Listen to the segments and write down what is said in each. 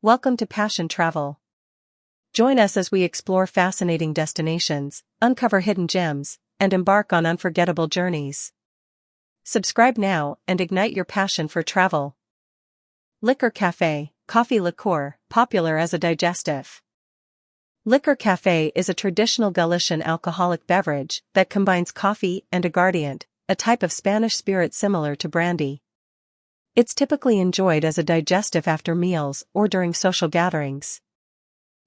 Welcome to Passion Travel. Join us as we explore fascinating destinations, uncover hidden gems, and embark on unforgettable journeys. Subscribe now and ignite your passion for travel. Licor Café, coffee liqueur, popular as a digestif. Licor Café is a traditional Galician alcoholic beverage that combines coffee and aguardiente, a type of Spanish spirit similar to brandy. It's typically enjoyed as a digestif after meals or during social gatherings.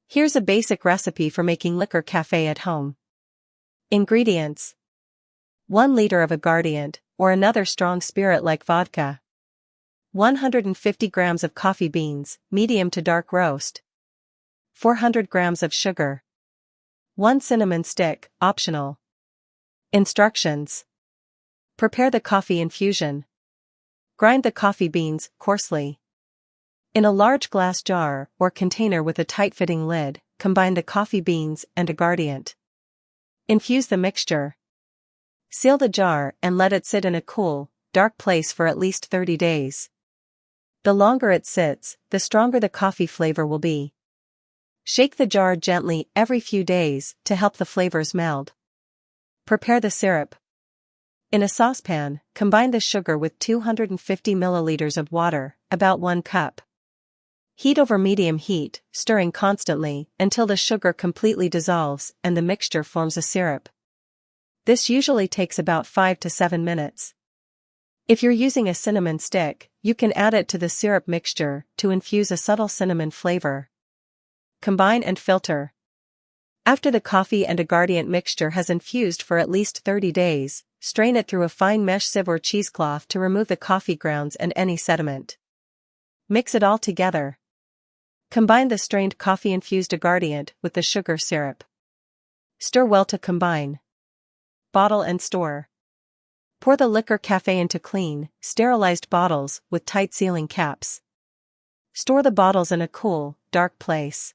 Here's a basic recipe for making Licor Café at home. Ingredients: 1 liter of aguardiente, or another strong spirit like vodka. 150 grams of coffee beans, medium to dark roast. 400 grams of sugar. 1 cinnamon stick, optional. Instructions: prepare the coffee infusion. Grind the coffee beans coarsely. In a large glass jar or container with a tight-fitting lid, combine the coffee beans and aguardiente. Infuse the mixture. Seal the jar and let it sit in a cool, dark place for at least 30 days. The longer it sits, the stronger the coffee flavor will be. Shake the jar gently every few days to help the flavors meld. Prepare the syrup. In a saucepan, combine the sugar with 250 milliliters of water, about 1 cup. Heat over medium heat, stirring constantly until the sugar completely dissolves and the mixture forms a syrup. This usually takes about 5 to 7 minutes. If you're using a cinnamon stick, you can add it to the syrup mixture to infuse a subtle cinnamon flavor. Combine and filter. After the coffee and aguardiente mixture has infused for at least 30 days, strain it through a fine mesh sieve or cheesecloth to remove the coffee grounds and any sediment. Mix it all together. Combine the strained coffee-infused aguardiente with the sugar syrup. Stir well to combine. Bottle and store. Pour the Licor Café into clean, sterilized bottles with tight sealing caps. Store the bottles in a cool, dark place.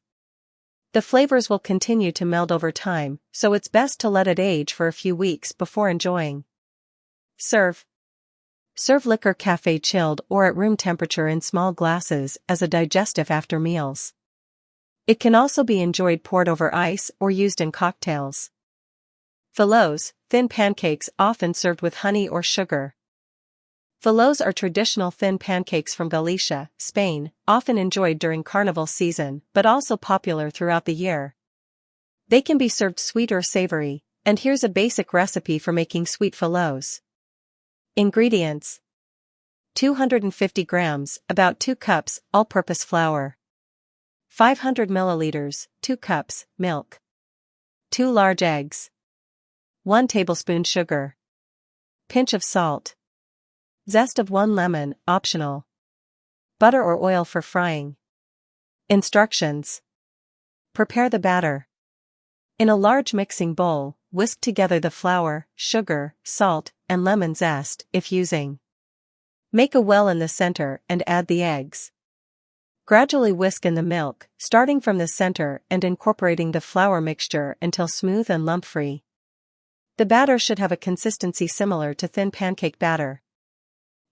The flavors will continue to meld over time, so it's best to let it age for a few weeks before enjoying. Serve. Serve Licor Café chilled or at room temperature in small glasses as a digestif after meals. It can also be enjoyed poured over ice or used in cocktails. Filloas, thin pancakes often served with honey or sugar. Filloas are traditional thin pancakes from Galicia, Spain, often enjoyed during carnival season but also popular throughout the year. They can be served sweet or savory, and here's a basic recipe for making sweet filloas. Ingredients: 250 grams, about 2 cups, all-purpose flour. 500 milliliters, 2 cups, milk. 2 large eggs. 1 tablespoon sugar. Pinch of salt. Zest of 1 lemon, optional. Butter or oil for frying. Instructions: prepare the batter. In a large mixing bowl, whisk together the flour, sugar, salt, and lemon zest, if using. Make a well in the center and add the eggs. Gradually whisk in the milk, starting from the center and incorporating the flour mixture until smooth and lump-free. The batter should have a consistency similar to thin pancake batter.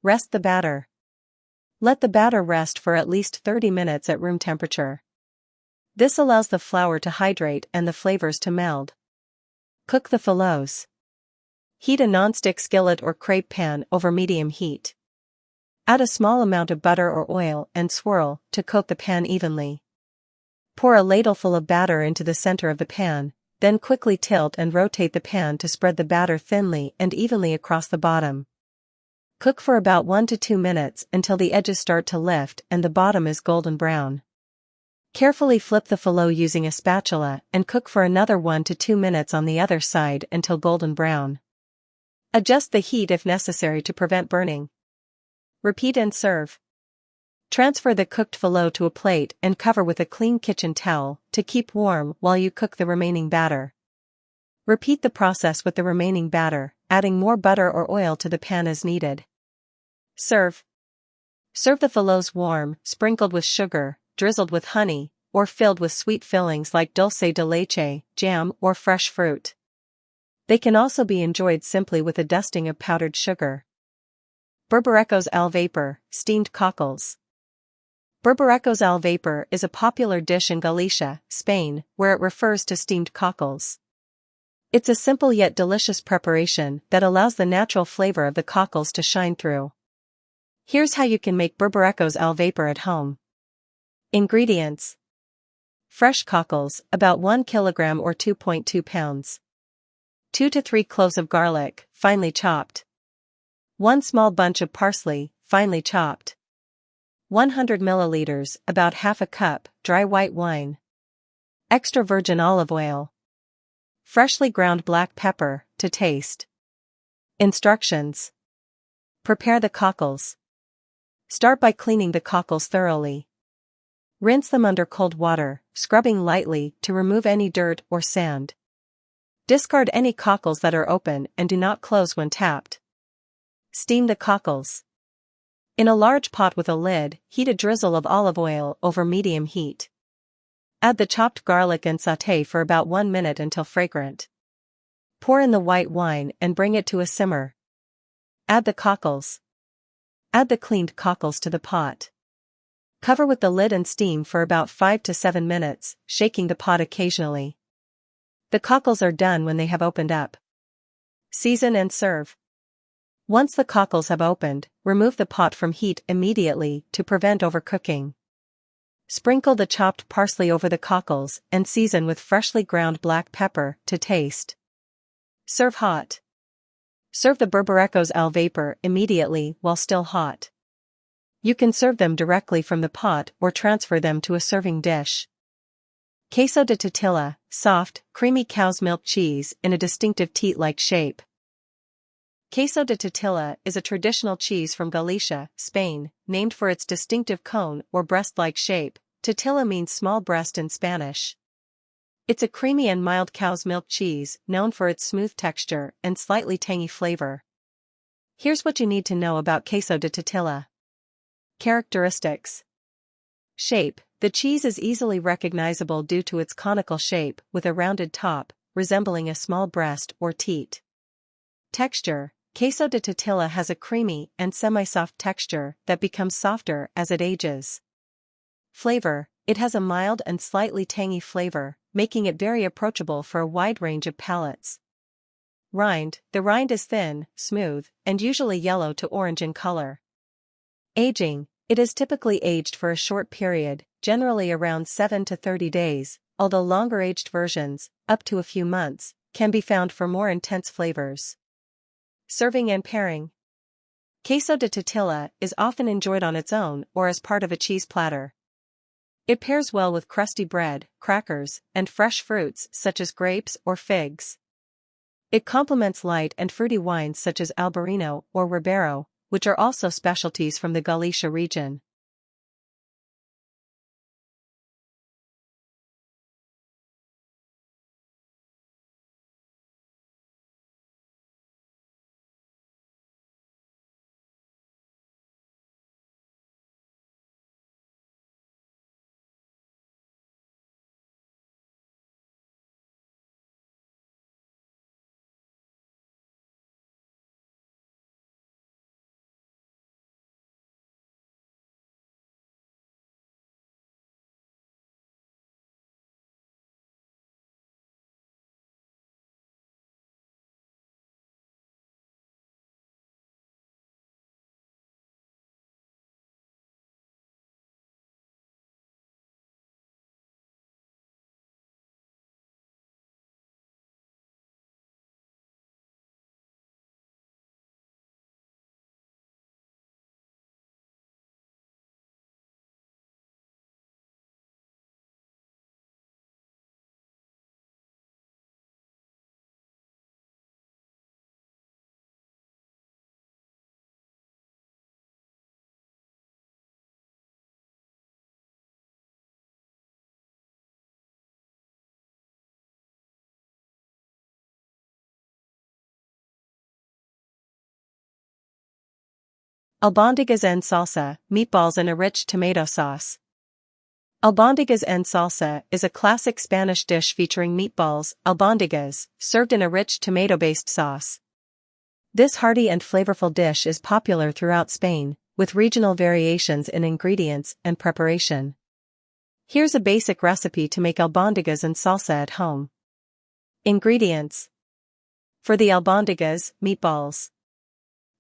Rest the batter. Let the batter rest for at least 30 minutes at room temperature. This allows the flour to hydrate and the flavors to meld. Cook the filloas. Heat a non-stick skillet or crepe pan over medium heat. Add a small amount of butter or oil and swirl to coat the pan evenly. Pour a ladleful of batter into the center of the pan, then quickly tilt and rotate the pan to spread the batter thinly and evenly across the bottom. Cook for about 1 to 2 minutes until the edges start to lift and the bottom is golden brown. Carefully flip the fillet using a spatula and cook for another 1 to 2 minutes on the other side until golden brown. Adjust the heat if necessary to prevent burning. Repeat and serve. Transfer the cooked fillet to a plate and cover with a clean kitchen towel to keep warm while you cook the remaining batter. Repeat the process with the remaining batter, adding more butter or oil to the pan as needed. Serve. Serve the fillets warm, sprinkled with sugar, drizzled with honey, or filled with sweet fillings like dulce de leche, jam, or fresh fruit. They can also be enjoyed simply with a dusting of powdered sugar. Berberechos al Vapor, steamed cockles. Berberechos al Vapor is a popular dish in Galicia, Spain, where it refers to steamed cockles. It's a simple yet delicious preparation that allows the natural flavor of the cockles to shine through. Here's how you can make Berberechos al Vapor at home. Ingredients: fresh cockles, about 1 kilogram or 2.2 pounds. 2 to 3 cloves of garlic, finely chopped. 1 small bunch of parsley, finely chopped. 100 milliliters, about half a cup, dry white wine. Extra virgin olive oil. Freshly ground black pepper, to taste. Instructions. Prepare the cockles. Start by cleaning the cockles thoroughly. Rinse them under cold water, scrubbing lightly to remove any dirt or sand. Discard any cockles that are open and do not close when tapped. Steam the cockles. In a large pot with a lid, heat a drizzle of olive oil over medium heat. Add the chopped garlic and sauté for about 1 minute until fragrant. Pour in the white wine and bring it to a simmer. Add the cockles. Add the cleaned cockles to the pot. Cover with the lid and steam for about 5 to 7 minutes, shaking the pot occasionally. The cockles are done when they have opened up. Season and serve. Once the cockles have opened, remove the pot from heat immediately to prevent overcooking. Sprinkle the chopped parsley over the cockles and season with freshly ground black pepper to taste. Serve hot. Serve the Berberechos al Vapor immediately while still hot. You can serve them directly from the pot or transfer them to a serving dish. Queso de Tetilla, soft, creamy cow's milk cheese in a distinctive teat-like shape. Queso de Tetilla is a traditional cheese from Galicia, Spain, named for its distinctive cone or breast-like shape. Tetilla means small breast in Spanish. It's a creamy and mild cow's milk cheese known for its smooth texture and slightly tangy flavor. Here's what you need to know about Queso de Tetilla. Characteristics. Shape. The cheese is easily recognizable due to its conical shape with a rounded top, resembling a small breast or teat. Texture. Queso de Tetilla has a creamy and semi-soft texture that becomes softer as it ages. Flavor. It has a mild and slightly tangy flavor, making it very approachable for a wide range of palates. Rind. The rind is thin, smooth, and usually yellow to orange in color. Aging. It is typically aged for a short period, generally around 7 to 30 days, although longer-aged versions, up to a few months, can be found for more intense flavors. Serving and pairing. Queso de Tetilla is often enjoyed on its own or as part of a cheese platter. It pairs well with crusty bread, crackers, and fresh fruits such as grapes or figs. It complements light and fruity wines such as Albariño or Ribero, which are also specialties from the Galicia region. Albóndigas en salsa, meatballs in a rich tomato sauce. Albóndigas en salsa is a classic Spanish dish featuring meatballs, albóndigas, served in a rich tomato-based sauce. This hearty and flavorful dish is popular throughout Spain, with regional variations in ingredients and preparation. Here's a basic recipe to make albóndigas and salsa at home. Ingredients. For the albóndigas, meatballs.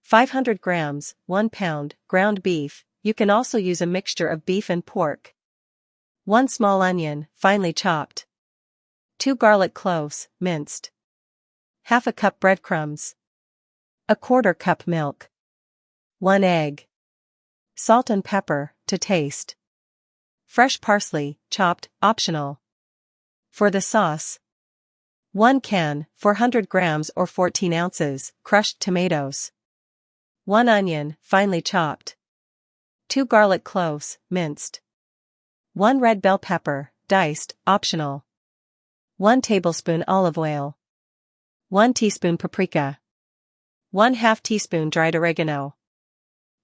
500 grams, 1 pound, ground beef. You can also use a mixture of beef and pork. 1 small onion, finely chopped. 2 garlic cloves, minced. Half a cup breadcrumbs. 1/4 cup milk. 1 egg. Salt and pepper, to taste. Fresh parsley, chopped, optional. For the sauce. 1 can, 400 grams or 14 ounces, crushed tomatoes. 1 onion, finely chopped. 2 garlic cloves, minced. 1 red bell pepper, diced, optional. 1 tablespoon olive oil. 1 teaspoon paprika. 1/2 teaspoon dried oregano.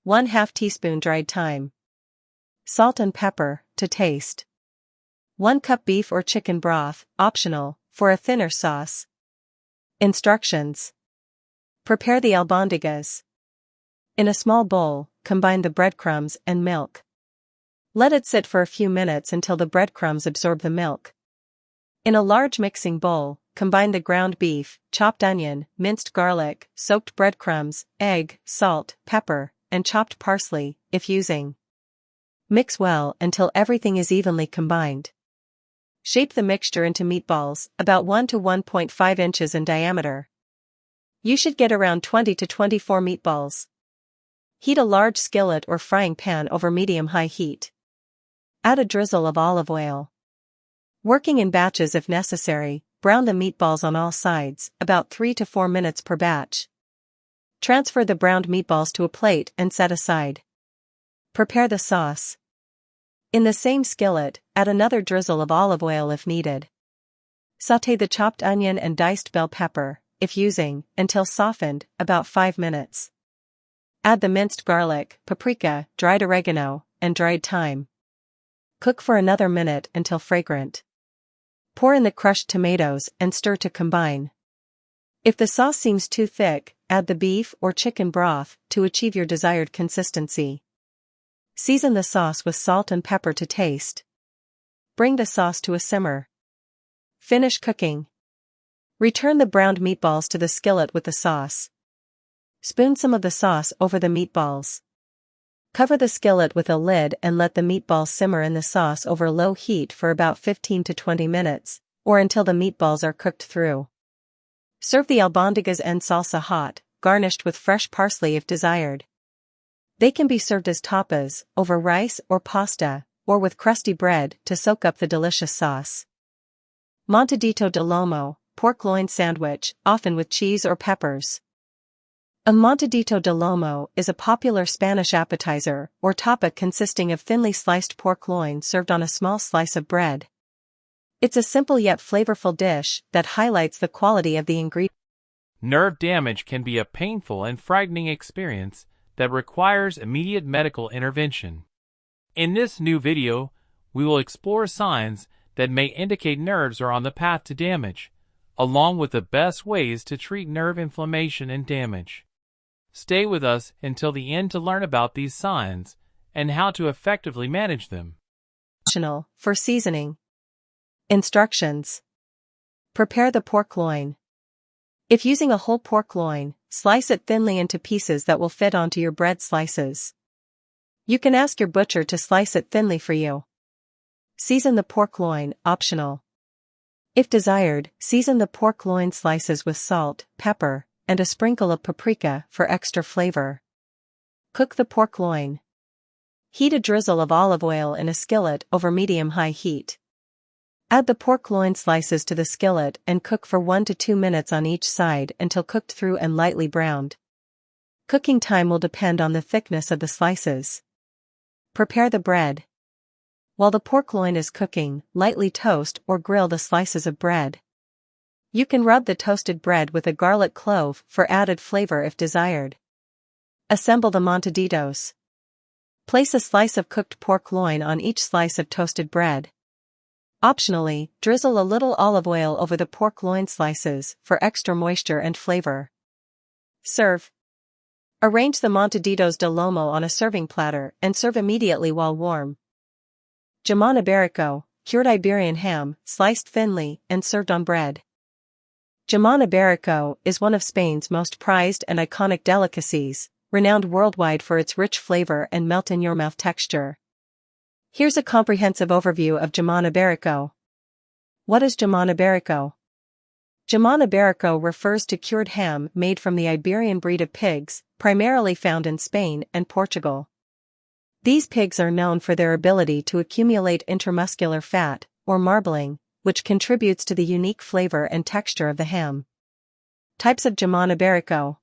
1/2 teaspoon dried thyme. Salt and pepper, to taste. 1 cup beef or chicken broth, optional, for a thinner sauce. Instructions. Prepare the albóndigas. In a small bowl, combine the breadcrumbs and milk. Let it sit for a few minutes until the breadcrumbs absorb the milk. In a large mixing bowl, combine the ground beef, chopped onion, minced garlic, soaked breadcrumbs, egg, salt, pepper, and chopped parsley, if using. Mix well until everything is evenly combined. Shape the mixture into meatballs, about 1 to 1.5 inches in diameter. You should get around 20 to 24 meatballs. Heat a large skillet or frying pan over medium-high heat. Add a drizzle of olive oil. Working in batches if necessary, brown the meatballs on all sides, about 3 to 4 minutes per batch. Transfer the browned meatballs to a plate and set aside. Prepare the sauce. In the same skillet, add another drizzle of olive oil if needed. Sauté the chopped onion and diced bell pepper, if using, until softened, about 5 minutes. Add the minced garlic, paprika, dried oregano, and dried thyme. Cook for another minute until fragrant. Pour in the crushed tomatoes and stir to combine. If the sauce seems too thick, add the beef or chicken broth to achieve your desired consistency. Season the sauce with salt and pepper to taste. Bring the sauce to a simmer. Finish cooking. Return the browned meatballs to the skillet with the sauce. Spoon some of the sauce over the meatballs. Cover the skillet with a lid and let the meatballs simmer in the sauce over low heat for about 15 to 20 minutes, or until the meatballs are cooked through. Serve the albóndigas and salsa hot, garnished with fresh parsley if desired. They can be served as tapas, over rice or pasta, or with crusty bread to soak up the delicious sauce. Montadito de Lomo, pork loin sandwich, often with cheese or peppers. A montadito de lomo is a popular Spanish appetizer or tapa consisting of thinly sliced pork loin served on a small slice of bread. It's a simple yet flavorful dish that highlights the quality of the ingredients. Nerve damage can be a painful and frightening experience that requires immediate medical intervention. In this new video, we will explore signs that may indicate nerves are on the path to damage, along with the best ways to treat nerve inflammation and damage. Stay with us until the end to learn about these signs and how to effectively manage them. For seasoning. Instructions. Prepare the pork loin. If using a whole pork loin, slice it thinly into pieces that will fit onto your bread slices. You can ask your butcher to slice it thinly for you. Season the pork loin, optional. If desired, season the pork loin slices with salt, pepper, and a sprinkle of paprika for extra flavor. Cook the pork loin. Heat a drizzle of olive oil in a skillet over medium-high heat. Add the pork loin slices to the skillet and cook for 1 to 2 minutes on each side until cooked through and lightly browned. Cooking time will depend on the thickness of the slices. Prepare the bread. While the pork loin is cooking, lightly toast or grill the slices of bread. You can rub the toasted bread with a garlic clove for added flavor if desired. Assemble the montaditos. Place a slice of cooked pork loin on each slice of toasted bread. Optionally, drizzle a little olive oil over the pork loin slices for extra moisture and flavor. Serve. Arrange the Montadito de Lomo on a serving platter and serve immediately while warm. Jamón Ibérico, cured Iberian ham, sliced thinly and served on bread. Jamón Ibérico is one of Spain's most prized and iconic delicacies, renowned worldwide for its rich flavor and melt-in-your-mouth texture. Here's a comprehensive overview of Jamón Ibérico. What is Jamón Ibérico? Jamón Ibérico refers to cured ham made from the Iberian breed of pigs, primarily found in Spain and Portugal. These pigs are known for their ability to accumulate intramuscular fat, or marbling, which contributes to the unique flavor and texture of the ham. Types of Jamón Ibérico.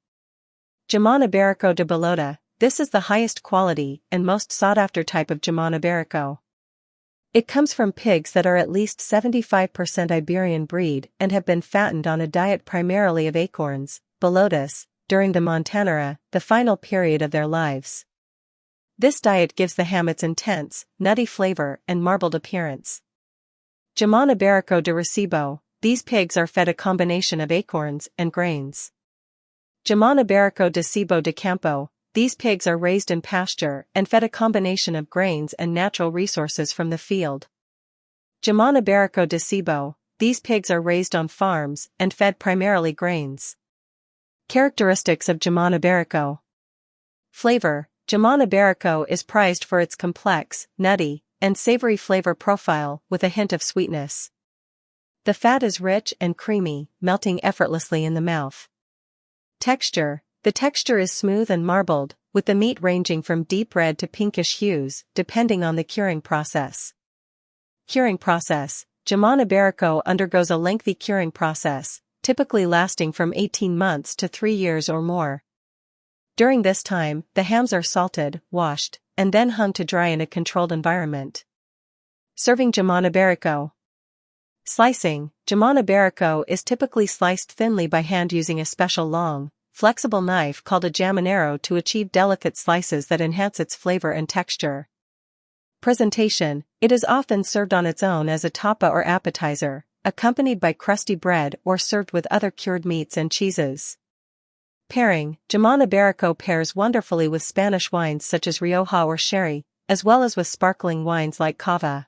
Jamón Ibérico de Bellota. This is the highest quality and most sought-after type of Jamón Ibérico. It comes from pigs that are at least 75% Iberian breed and have been fattened on a diet primarily of acorns, bellotas, during the Montanera, the final period of their lives. This diet gives the ham its intense, nutty flavor and marbled appearance. Jamón Ibérico de Recibo. These pigs are fed a combination of acorns and grains. Jamón Ibérico de Cebo de Campo. These pigs are raised in pasture and fed a combination of grains and natural resources from the field. Jamón Ibérico de Cebo. These pigs are raised on farms and fed primarily grains. Characteristics of Jamón Ibérico. Flavor. Jamón Ibérico is prized for its complex, nutty, and savory flavor profile with a hint of sweetness. The fat is rich and creamy, melting effortlessly in the mouth. Texture. The texture is smooth and marbled, with the meat ranging from deep red to pinkish hues, depending on the curing process. Curing process. Jamón Ibérico undergoes a lengthy curing process, typically lasting from 18 months to 3 years or more. During this time, the hams are salted, washed, and then hung to dry in a controlled environment. Serving Jamón Ibérico. Slicing. Jamón Ibérico is typically sliced thinly by hand using a special long, flexible knife called a jamonero to achieve delicate slices that enhance its flavor and texture. Presentation. It is often served on its own as a tapa or appetizer, accompanied by crusty bread or served with other cured meats and cheeses. Pairing. Jamón Ibérico pairs wonderfully with Spanish wines such as Rioja or Sherry, as well as with sparkling wines like cava.